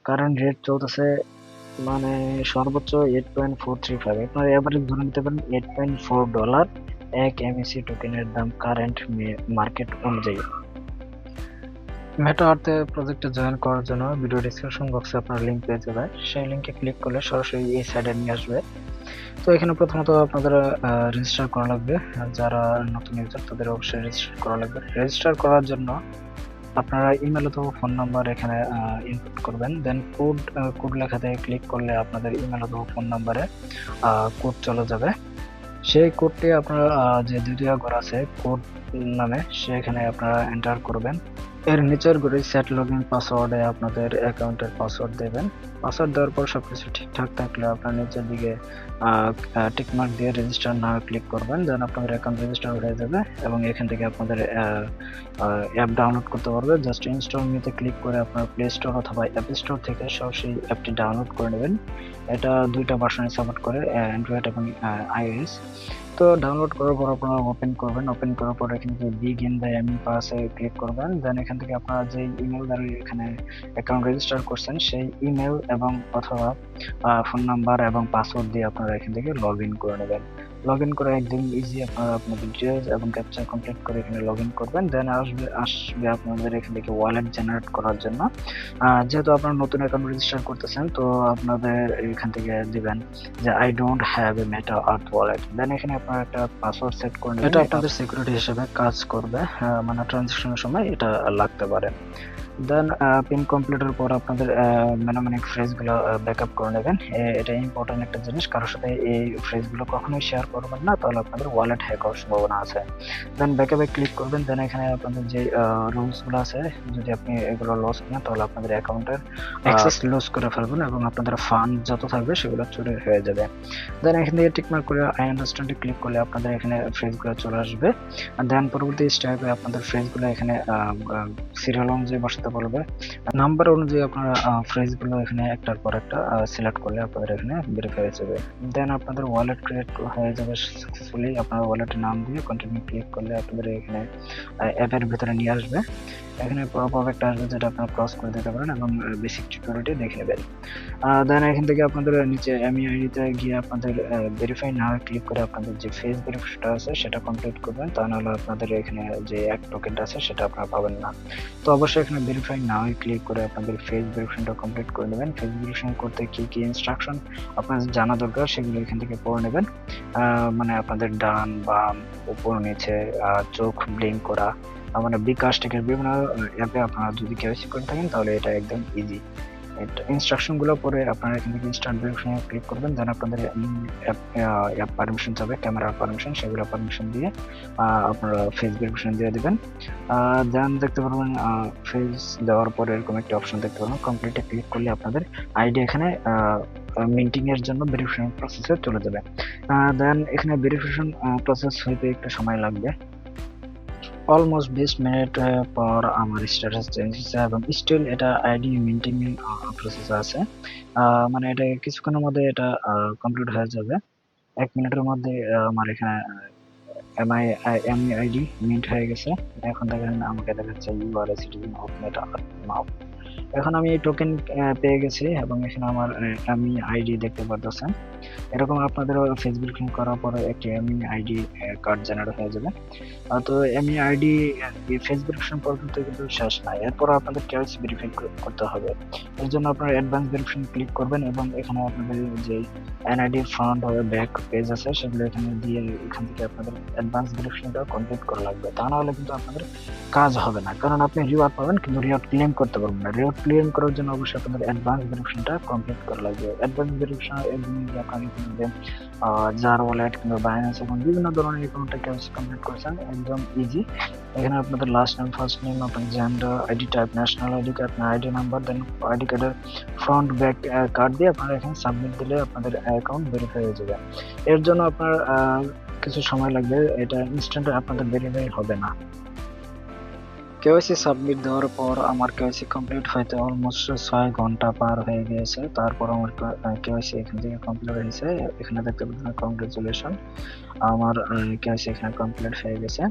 Current rate চলতেছে মানে সর্বোচ্চ 8.435, আপনার এভারেজ ধরে নিতে পারেন $8.4 এক এমএসি টোকেনের দাম কারেন্ট মার্কেট অনুযায়ী। মেটা আর্থে প্রজেক্টে জয়েন করার জন্য ভিডিও ডিসক্রিপশন বক্সে আপনার লিংক পেয়ে যাবে, সেই লিংকে ক্লিক করলে সরাসরি এই সাইডে নিয়ে আসবে। তো এখানে প্রথমত আপনাদের রেজিস্টার করা লাগবে, যারা নতুন ইউজার তাদের অবশ্যই রেজিস্টার করা লাগবে। রেজিস্টার করার জন্য আপনারা ইমেল অথবা ফোন নাম্বার এখানে ইনপুট করবেন, দেন কোড লেখাতে ক্লিক করলে আপনাদের ইমেল অথবা ফোন নাম্বারে কোড চলে যাবে। সেই কোডটি আপনারা যে দ্বিতীয় ঘর আছে কোড নামে সেখানে আপনারা এন্টার করবেন। এর নিচের ঘরে সেট লগইন পাসওয়ার্ডে আপনাদের অ্যাকাউন্টের পাসওয়ার্ড দেবেন। পাসওয়ার্ড দেওয়ার পর সবকিছু ঠিকঠাক থাকলে আপনার নিচের দিকে টিকমার্ক দিয়ে রেজিস্টার না ক্লিক করবেন, দেন আপনাদের অ্যাকাউন্ট রেজিস্টার হয়ে যাবে এবং এখান থেকে আপনাদের অ্যাপ ডাউনলোড করতে পারবে। জাস্ট ইনস্টল নিতে ক্লিক করে আপনার প্লে স্টোর অথবা অ্যাপ স্টোর থেকে সরাসরি অ্যাপটি ডাউনলোড করে নেবেন। এটা দুইটা ভার্সনে সাপোর্ট করে, অ্যান্ড্রয়েড এবং আইওএস। তো ডাউনলোড করার পর আপনারা ওপেন করবেন। ওপেন করার পর এখান থেকে বিগিন দ্য এমই পাসে ক্লিক করবেন, দেন এখান থেকে আপনারা যে ইমেল দ্বারা এখানে অ্যাকাউন্ট রেজিস্টার করছেন সেই ইমেল এবং অথবা ফোন নাম্বার এবং পাসওয়ার্ড দিয়ে আপনারা এখান থেকে লগ ইন করে নেবেন। লগ ইন করে একদম ইজি আপনারা আপনাদের ডিটেলস এবং ক্যাপচা কমপ্লিট করে এখানে লগ ইন করবেন। দেন আসবে আপনাদের এখান থেকে ওয়ালেট জেনারেট করার জন্য। যেহেতু আপনারা নতুন অ্যাকাউন্ট রেজিস্টার করতেছেন তো আপনাদের এখান থেকে দিবেন যে I don't have a Meta earth wallet, then এখানে আপনারা একটা পাসওয়ার্ড সেট করে নেবেন। এটা আপনাদের সিকিউরিটি হিসেবে কাজ করবে, মানে ট্রানজ্যাকশনের সময় এটা লাগতে পারে। দেন পিন কমপ্লিটের পর আপনাদের মেনোমেনিক ফ্রেজগুলো ব্যাকআপ করে নেবেন। এটা ইম্পর্টেন্ট একটা জিনিস, কারোর সাথে এই ফ্রেজগুলো কখনোই শেয়ার করবেন না, তাহলে আপনাদের ওয়ালেট হ্যাক হওয়ার সম্ভাবনা আছে। দেন ব্যাকআপে ক্লিক করবেন, দেন এখানে আপনাদের যে রুলসগুলো আছে যদি আপনি এগুলো লস করেন তাহলে আপনাদের অ্যাকাউন্টের অ্যাক্সেস লস করে ফেলবেন এবং আপনাদের ফান্ড যত থাকবে সেগুলো চুরি হয়ে যাবে। দেন এখান থেকে টিকমার্ক করে আই আন্ডারস্ট্যান্ডে ক্লিক করলে আপনাদের এখানে ফ্রেজগুলো চলে আসবে। দেন পরবর্তী স্টেপে আপনাদের ফ্রেজগুলো এখানে সিরিয়াল অনুযায়ী বসাতে বলবে। নাম্বার অনুযায়ী আপনারা ফ্রেজগুলো এখানে একটার পর একটা সিলেক্ট করলে আপনাদের এখানে ভেরিফাই হয়ে যাবে। দেন আপনাদের ওয়ালেট ক্রিয়েট হয়ে যাবে সাকসেসফুলি। আপনার ওয়ালেটের নাম দিয়ে কন্টিনিউ ক্লিক করলে আপনাদের এখানে অ্যাপের ভিতরে নিয়ে আসবে। এখানে পপ একটা আসবে যেটা আপনারা ক্রস করে দিতে পারেন এবং বেসিক সিকিউরিটি দেখে নেবেন। দেন এখান থেকে আপনাদের নিচে এমইআইডিতে গিয়ে আপনাদের ভেরিফাই না ক্লিক করে আপনাদের যে ফেস ভেরিফিকেশনটা আছে সেটা কমপ্লিট করবেন, তা নাহলে আপনাদের এখানে যে এক টোকেনটা আছে সেটা আপনারা পাবেন না। তো অবশ্যই এখানে ভেরিফাই না ক্লিক করে আপনাদের ফেস ভেরিফিকেশনটা কমপ্লিট করে নেবেন। ফেস ভেরিফিকেশন করতে কি কি ইনস্ট্রাকশন আপনাদের জানা দরকার সেগুলো এখান থেকে পড়ে নেবেন। মানে আপনাদের ডান বাম উপর নিচে চোখ ব্লিঙ্ক করা, মানে বিকাশ থেকে বিভিন্ন অ্যাপে আপনারা যদি কেওয়াইসি করে থাকেন তাহলে এটা একদম ইজি। ইনস্ট্রাকশনগুলো পরে আপনারা এখান থেকে স্টার্ট ভেরিফিকেশনে ক্লিক করবেন, দেন আপনাদের অ্যাপ পারমিশন যাবে, ক্যামেরার পারমিশন, সেগুলো পারমিশন দিয়ে আপনারা ফেস ভেরিফিকেশন দিয়ে দিবেন। দেন দেখতে পারবেন ফেস দেওয়ার পরে এরকম একটা অপশন দেখতে পারবেন, কমপ্লিটে ক্লিক করলে আপনাদের আইডি এখানে মিন্টিং এর জন্য ভেরিফিকেশন প্রসেসে চলে যাবে। দেন এখানে ভেরিফিকেশন প্রসেস হইতে একটু সময় লাগবে, অলমোস্ট 20 মিনিট পর আমার স্ট্যাটাস চেঞ্জ হয়েছে এবং স্টিল এটা আইডি মেইনটেইন প্রসেস আছে। মানে এটা কিছুক্ষণের মধ্যে এটা কমপ্লিট হয়ে যাবে। 1 মিনিটের মধ্যে আমার এখানে এমআইআইডি মিন্ট হয়ে গেছে। এখন দেখেন আমাকে দেখাচ্ছে you are a citizen of Meta now. এখন আমি এই টোকেন পেয়ে গেছি এবং এখানে আমার আমি আইডি দেখতে পারতেছেন। এরকম আপনাদেরও ফেস ভেরিফিকেশন করার পরে একটি এমই আইডি কার্ড জেনারেট হয়ে যাবে। তো এমই আইডি ফেস ভেরিফিকেশন পর্যন্ত কিন্তু শেষ নাই, এরপর আপনাদের কেওয়াইসি ভেরিফাই করতে হবে। এর জন্য আপনারা অ্যাডভান্স ভেরিফিকেশন ক্লিক করবেন এবং এখানে আপনাদের যে এনআইডি ফ্রন্ট ও ব্যাক পেজ আছে সেগুলো এখানে দিয়ে এখান থেকে আপনাদের অ্যাডভান্স ভেরিফিকেশনটা কমপ্লিট করা লাগবে, তা না হলে কিন্তু আপনাদের কাজ হবে না। কারণ আপনি রিওয়ার্ড পাবেন কিন্তু রিওয়ার্ড ক্লেম করতে পারবেন না। রিওয়ার্ড ক্লেম করার জন্য অবশ্যই আপনাদের অ্যাডভান্স ভেরিফিকেশনটা কমপ্লিট করা লাগবে। অ্যাডভান্স ভেরিফিকেশন একদিন আপনারা কিনবে জার ওয়ালেট কিংবা বাইন্যান্স এবং বিভিন্ন ধরনের অ্যাকাউন্টে কেওয়াইসি কমপ্লিট করেছেন, একদম ইজি। এখানে আপনাদের লাস্ট নেম, ফার্স্ট নেম, আপনার gender, ID type, national ID card, ID number, then ID কার্ডের ফ্রন্ট ব্যাক কার্ড দিয়ে আপনারা এখানে সাবমিট দিলে আপনাদের অ্যাকাউন্ট ভেরিফাই হয়ে যাবে। এর জন্য আপনার কিছু সময় লাগবে, এটা ইনস্ট্যান্ট আপনাদের ভেরিফাই হবে না। কেওয়াইসি সাবমিট দেওয়ার পর আমার কেওয়াইসি কমপ্লিট হইতে অলমোস্ট 6 ঘন্টা পার হয়ে গিয়েছে। তারপর আমার কেওয়াইসি এখান থেকে কমপ্লিট হয়েছে। এখানে দেখতে পাচ্ছেন কংগ্রেচুলেশন, আমার কেওয়াইসি এখানে কমপ্লিট হয়ে গেছে।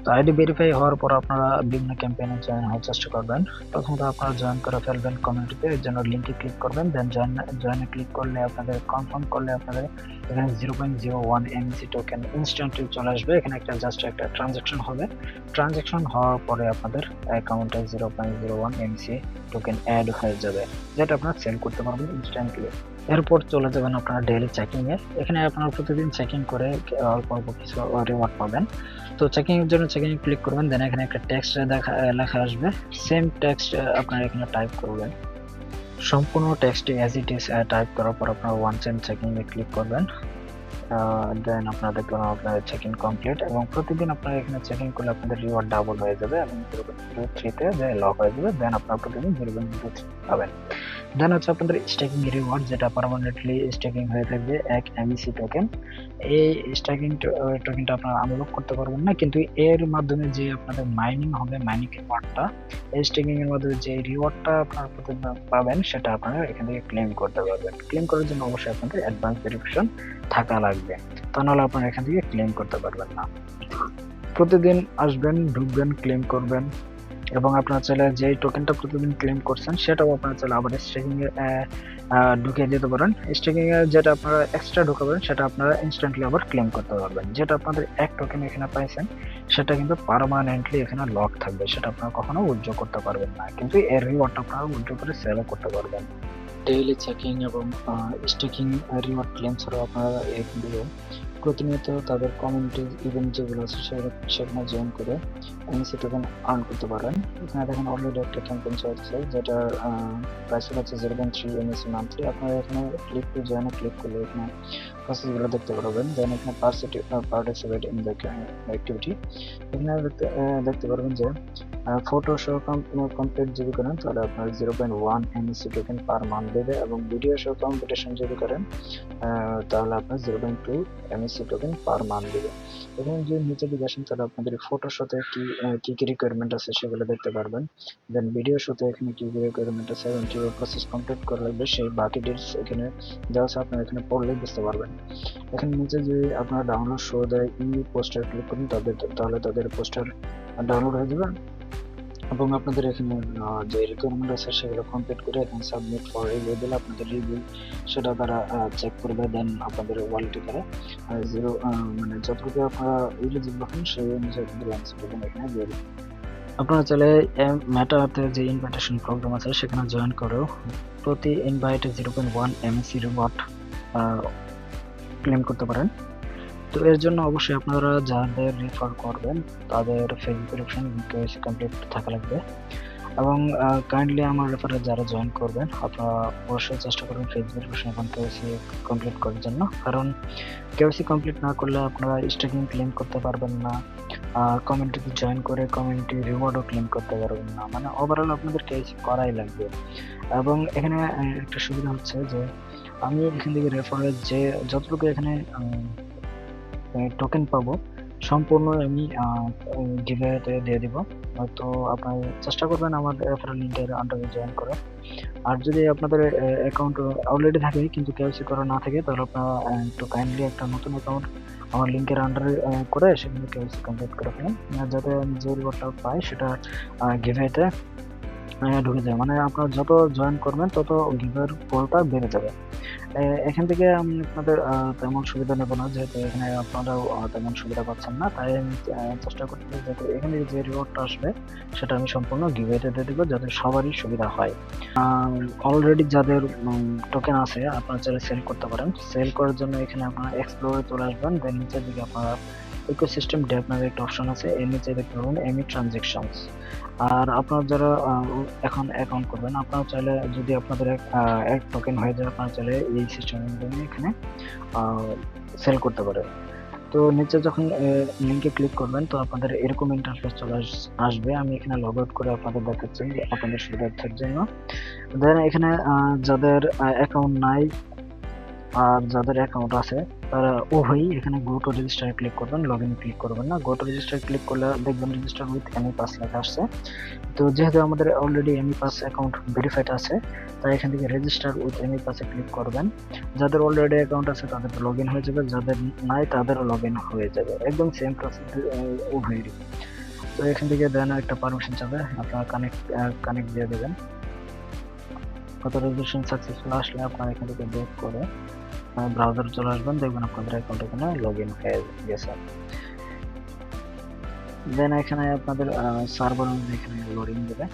তো আইডি ভেরিফাই হওয়ার পর আপনারা বিভিন্ন ক্যাম্পেইনে জয়েন হওয়ার চেষ্টা করবেন। প্রথমত আপনারা জয়েন করে ফেলবেন কমিউনিটিতে, এর জন্য লিঙ্কে ক্লিক করবেন, দেন জয়েনে ক্লিক করলে আপনাদের কনফার্ম করলে আপনাদের এখানে 0.01 এমএসি টোকেন ইনস্ট্যান্টলি চলে আসবে। এখানে জাস্ট একটা ট্রানজাকশন হবে, ট্রানজাকশন হওয়ার পরে আপনাদের অ্যাকাউন্টে 0.01 এমএসি টোকেন অ্যাড হয়ে যাবে, যেটা আপনারা সেল করতে পারবেন ইনস্ট্যান্টলি। এরপর চলে যাবেন আপনারা ডেইলি চেকিং এ। এখানে আপনারা প্রতিদিন চেকিং করে অল্প অল্প কিছু রিওয়ার্ড পাবেন। তো চেকিং এর জন্য চেকিং ক্লিক করবেন, দেন এখানে একটা টেক্সট লেখা আসবে, সেম টেক্সট আপনারা এখানে টাইপ করবেন। সম্পূর্ণ text as it is type করার পর আপনারা ওয়ান টাইম চেকিং এ ক্লিক করবেন, দেন আপনারা দেখবেন আপনাদের চেকিং কমপ্লিট, এবং প্রতিদিন আপনারা এখানে চেকিং করলে আপনাদের রিওয়ার্ড ডাবল হয়ে যাবে এবং 0.03 তে যে লক হয়ে যাবে, দেন আপনারা প্রতিদিন 0.03 পাবেন। দেন হচ্ছে আপনাদের স্টেকিং রিওয়ার্ড, যেটা পার্মানেন্টলি স্টেকিং হয়ে থাকবে 1 এমইসি টোকেন। এই স্টেকিং টোকেনটা আপনারা আনলক করতে পারবেন না, কিন্তু এর মাধ্যমে যে আপনাদের মাইনিং হবে, মাইনিং রিওয়ার্ডটা, এই স্টেকিং এর মাধ্যমে যে রিওয়ার্ডটা আপনারা প্রতিদিন পাবেন সেটা আপনারা এখান থেকে ক্লেম করতে পারবেন। ক্লেম করার জন্য অবশ্যই আপনাদের অ্যাডভান্স ভেরিফিকেশন থাকা লাগবে, তা নাহলে আপনারা এখান থেকে ক্লেম করতে পারবেন না। প্রতিদিন আসবেন, ঢুকবেন, ক্লেম করবেন, এবং আপনারা চাইলে যে টোকেনটা প্রতিদিন ক্লেম করছেন সেটাও আপনারা চাইলে আবার স্টেকিং এ ঢুকিয়ে দিতে পারেন। স্টেকিং এ যেটা আপনারা এক্সট্রা ঢুকাবেন সেটা আপনারা ইনস্ট্যান্টলি আবার ক্লেম করতে পারবেন। যেটা আপনাদের এক টোকেন এখানে পাইছেন সেটা কিন্তু পার্মানেন্টলি এখানে লক থাকবে, সেটা আপনারা কখনো উইথড্র করতে পারবেন না, কিন্তু এর রিওয়ার্ডটা আপনারা উইথড্র করে সেলও করতে পারবেন। ডেইলি চেকিং এবং স্টেকিং রিওয়ার্ড ক্লেম ছাড়াও আপনারা এই ভিডিও প্রতিনিয়ত তাদের কমিউনিটি ইভেন্ট যেগুলো আছে সেখানে জয়েন করে এমএসি টোকেন আর্ন করতে পারেন। এখানে দেখেন অলরেডি একটা ক্যাম্পেইন চলছে যেটার প্রাইস হচ্ছে 0.3 এমএসি মান্থলি। আপনারা এখানে ক্লিক টু জয়েনে ক্লিক করলে এখানে প্রসেসগুলো দেখতে পারবেন, দেন এখানে পার্টিসিপেট ইন দ্য অ্যাক্টিভিটি এখানে দেখতে পারবেন যে ফটো শো কমপ্লিট যদি করেন তাহলে আপনার 0.1 এমএসি টোকেন পার মান্থ দেবে, এবং ভিডিও শো কম্পিটিশন যদি করেন তাহলে আপনার 0.2 এমএসি টোকেন পার মান্থ দেবে। এবং যে নিচে দিকে আসেন তাহলে আপনাদের ফটো শোতে কি কি রিকোয়ারমেন্ট আছে সেগুলো দেখতে পারবেন, দেন ভিডিও শোতে এখানে কি কি রিকোয়ারমেন্ট আছে এবং কিভাবে প্রসেস কমপ্লিট করা লাগবে সেই বাকি ডিটেলস এখানে দেওয়া আছে, আপনারা এখানে পড়লেই বুঝতে পারবেন। এখানে নিচে যে আপনারা ডাউনলোড শো দেয় পোস্টার ক্লিক করুন, তাহলে তাদের পোস্টার ডাউনলোড হয়ে যাবে, এবং আপনাদের এখানে যে রিকোয়ারমেন্ট আছে সেগুলো কমপ্লিট করে এখানে সাবমিট ফর রিভিউ দিলে আপনাদের রিভিউ সেটা তারা চেক করবে, দেন আপনাদের ওয়ালেটে তারা জিরো মানে যতটুকু আপনারা এলিজিবল হন সেই অনুযায়ী আপনাদের এমএসি টোকেন এখানে দিয়ে দেবেন। আপনারা চাইলে মেটাতে যে ইনভাইটেশন প্রোগ্রাম আছে সেখানে জয়েন করেও প্রতি ইনভাইটে 0.1 এমএসি রিওয়ার্ড ক্লেম করতে পারেন। তো এর জন্য অবশ্যই আপনারা যাদের রেফার করবেন তাদের ফেস ভেরিফিকেশন কেওয়াইসি কমপ্লিট থাকা লাগবে, এবং কাইন্ডলি আমার রেফারে যারা জয়েন করবেন আপনারা অবশ্যই চেষ্টা করবেন ফেস ভেরিফিকেশন এবং কেওয়াইসি কমপ্লিট করার জন্য, কারণ কেওয়াইসি কমপ্লিট না করলে আপনারা স্টেকিং ক্লেম করতে পারবেন না, কমিউনিটিতে জয়েন করে কমিউনিটি রিওয়ার্ডও ক্লেম করতে পারবেন না, মানে ওভারঅল আপনাদের কেওয়াইসি করাই লাগবে। এবং এখানে একটা সুবিধা হচ্ছে যে আমি এখান থেকে রেফারের যে যতটুকু এখানে টোকেন পাবো সম্পূর্ণ আমি গিভঅ্যাওয়েতে দিয়ে দিব। তো আপনারা চেষ্টা করবেন আমার রেফারেল লিংকের আন্ডারে জয়েন করে। আর যদি আপনাদের অ্যাকাউন্ট অলরেডি থাকে কিন্তু কেওয়াইসি করা না থাকে তাহলে আপনারা একটু কাইন্ডলি একটা নতুন অ্যাকাউন্ট আমার লিংকের আন্ডারে করে সেখানে কেওয়াইসি কমপ্লিট করে ফেলেন, যাতে আমি যে রিওয়ার্ডটা পাই সেটা গিভঅ্যাওয়েতে ঢুকে যায়, মানে আপনারা যত জয়েন করবেন তত গিভের পোলটা বেড়ে যাবে। এখান থেকে আমি আপনাদের তেমন সুবিধা নেব না, যেহেতু এখানে আপনারাও তেমন সুবিধা পাচ্ছেন না, তাই আমি চেষ্টা করছি যাতে এখানে যে রিওয়ার্ডটা আসবে সেটা আমি সম্পূর্ণ গিভওয়েতে দিয়ে দেবো যাতে সবারই সুবিধা হয়। অলরেডি যাদের টোকেন আছে আপনারা চাইলে সেল করতে পারেন। সেল করার জন্য এখানে আপনারা এক্সপ্লোরে চলে আসবেন, দেন নিচের দিকে আপনারা ইকোসিস্টেম ডেভ নামে একটা অপশন আছে, এর নিচে দেখতে পাবেন এমি ট্রানজেকশনস। আর আপনারা যারা এখন অ্যাকাউন্ট করবেন আপনারা চাইলে যদি আপনাদের এক টোকেন হয়ে যায় আপনারা চাইলে এই সিস্টেমের মাধ্যমে এখানে সেল করতে পারেন। তো নিচে যখন লিংকে ক্লিক করবেন তো আপনাদের এরকম ইন্টারফেস চলে আসবে। আমি এখানে লগ আউট করে আপনাদের দেখাচ্ছি আপনাদের সুবিধার্থের জন্য। দেন এখানে যাদের অ্যাকাউন্ট নাই আর যাদের অ্যাকাউন্ট আছে তারা উভয়ই এখানে গো টু রেজিস্টারে ক্লিক করবেন, লগ ইন ক্লিক করবেন না। গো টু রেজিস্টারে ক্লিক করলে দেখবেন রেজিস্টার উইথ এমি পাস লেখা আসছে। তো যেহেতু আমাদের অলরেডি এমি পাস অ্যাকাউন্ট ভেরিফাইড আছে তাই এখান থেকে রেজিস্টার উইথ এমি পাসে ক্লিক করবেন। যাদের অলরেডি অ্যাকাউন্ট আছে তাদের লগ ইন হয়ে যাবে, যাদের নাই তাদেরও লগ ইন হয়ে যাবে, একদম সেম প্রসেস উভয়েরই। তো এখান থেকে দেন একটা পারমিশন চাবে, আপনারা কানেক্ট দিয়ে দেবেন। কত রেজিস্ট্রেশন সাকসেসফুল আসলে আপনারা এখান থেকে ব্যাক করে ব্রাউজারে চলে আসবেন, দেখবেন আপনাদের অ্যাকাউন্ট এখানে লগ ইন হয়ে গেছে। দেন এখানে আপনাদের সার্ভার এখানে লোডিং দেবে।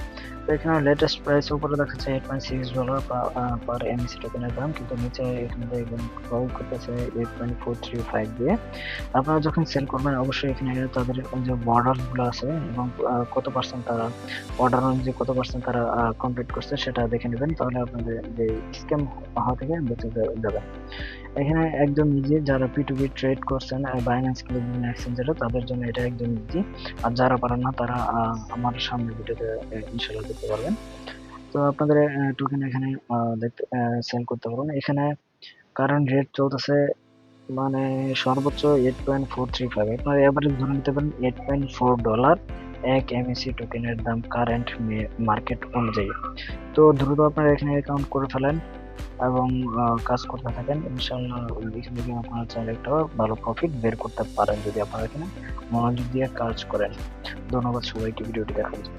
তো এখানে লেটেস্ট প্রাইস উপরে দেখাচ্ছে $8.6 পার এমএসি টোকেনের দাম, কিন্তু নিচে এখানে দেখবেন ক্রয় করতেছে 8.435 দিয়ে। আপনারা যখন সেল করবেন অবশ্যই এখানে তাদের যে বর্ডার গুলো আছে এবং কত পার্সেন্ট তারা অর্ডার অনুযায়ী কত পার্সেন্ট তারা কমপ্লিট করছে সেটা দেখে নেবেন, তাহলে আপনাদের যে স্ক্যাম হওয়া থেকে বেঁচে যাবে। এখানে একদম ইজি, যারা P2P ট্রেড করছেন বাইন্যান্স কিংবা বিভিন্ন এক্সচেঞ্জারে তাদের জন্য এটা একদম ইজি। আর যারা পারেন না তারা আমার সামনের ভিডিওতে ইনশাআল্লাহ দেখতে পারবেন। তো আপনাদের টোকেন এখানে দেখতে সেল করতে পারবেন। এখানে কারেন্ট রেট চলতেছে মানে সর্বোচ্চ 8.435, আপনার এভারেজ ধরে নিতে পারেন $8.4 এক এমএসি টোকেনের দাম কারেন্ট মার্কেট অনুযায়ী। তো দ্রুত আপনারা এখানে অ্যাকাউন্ট করে ফেলেন এবং কাজ করতে থাকেন, ইনশাআল্লাহ এখান থেকে আপনারা চাইলে একটা ভালো প্রফিট বের করতে পারেন যদি আপনারা এখানে মনোযোগ দিয়ে কাজ করেন। ধন্যবাদ সবাইকে ভিডিওটি দেখার জন্য।